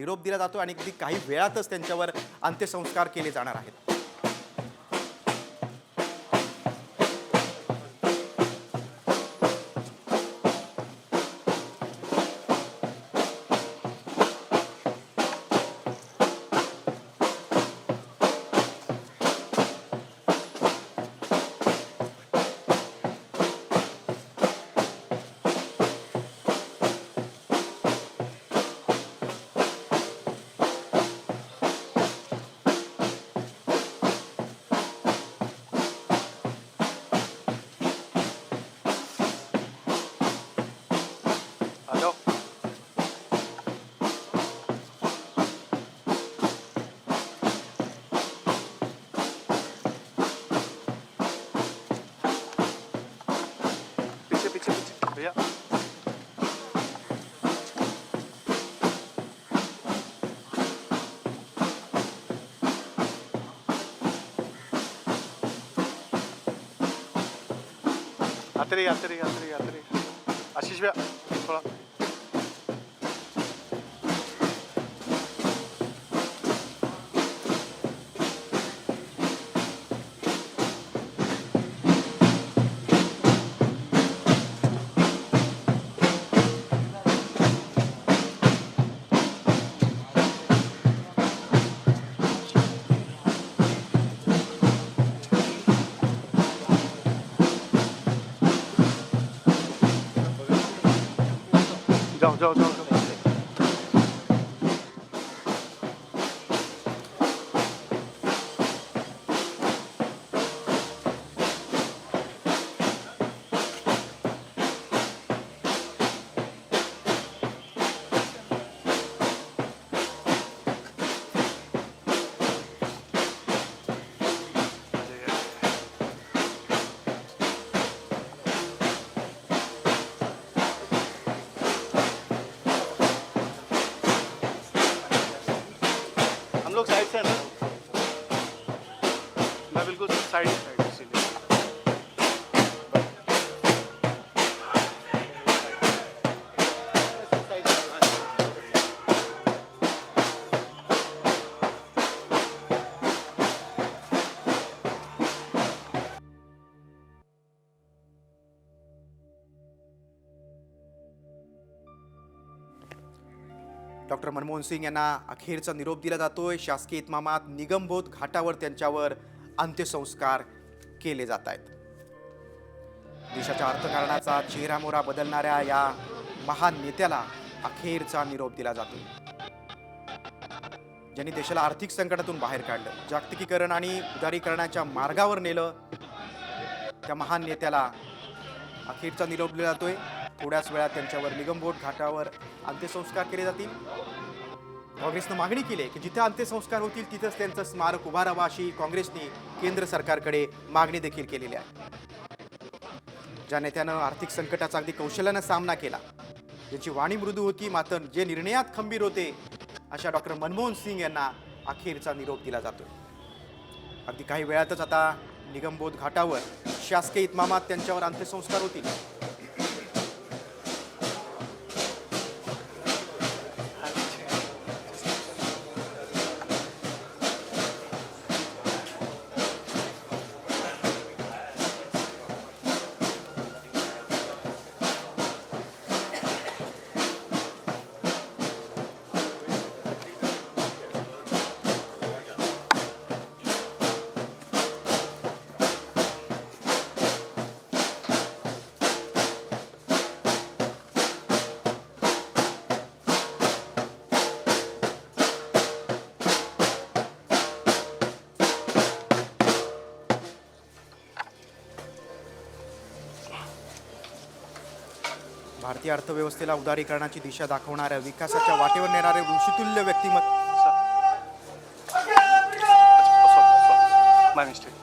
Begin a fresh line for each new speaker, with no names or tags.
निरोप दिला जातो आणि अगदी काही वेळातच त्यांच्यावर अंत्यसंस्कार केले जाणार आहेत.
आ जाओ. पीछे पीछे पीछे भैया. आते रहिए आते रहिए आते रहिए आते रहिए. आशीष भैया थोड़ा. जाओ जाओ जाओ जाओ. हम लोग साइड से हैं ना. मैं बिल्कुल साइड साइड इसीलिए.
डॉक्टर मनमोहन सिंग यांना अखेरचा निरोप दिला जातोय. शासकीय इतमामात निगमबोध घाटावर त्यांच्यावर अंत्यसंस्कार केले जात आहेत. देशाच्या अर्थकारणाचा चेहरामोहरा बदलणाऱ्या या महान नेत्याला अखेरचा निरोप दिला जातो. ज्यांनी देशाला आर्थिक संकटातून बाहेर काढलं, जागतिकीकरण आणि उदारीकरणाच्या मार्गावर नेलं, त्या महान नेत्याला अखेरचा निरोप दिला जातोय. थोड्याच वेळात त्यांच्यावर निगमबोध घाटावर अंत्यसंस्कार केले जातील. काँग्रेसनं मागणी केली आहे की जिथे अंत्यसंस्कार होतील तिथंच त्यांचं स्मारक उभारावं, अशी काँग्रेसने केंद्र सरकारकडे मागणी देखील केलेली आहे. ज्या नेत्यानं आर्थिक संकटाचा अगदी कौशल्यानं सामना केला, ज्याची वाणी मृदू होती मात्र जे निर्णयात खंबीर होते, अशा डॉक्टर मनमोहन सिंग यांना अखेरचा निरोप दिला जातोय. अगदी काही वेळातच आता निगमबोध घाटावर शासकीय इतमामात त्यांच्यावर अंत्यसंस्कार होतील. भारतीय अर्थव्यवस्थेला उदारीकरणाची दिशा दाखवणाऱ्या, विकासाच्या वाटेवर नेणारे ऋषितुल्य व्यक्तिमत्व.
माय मिस्टेक.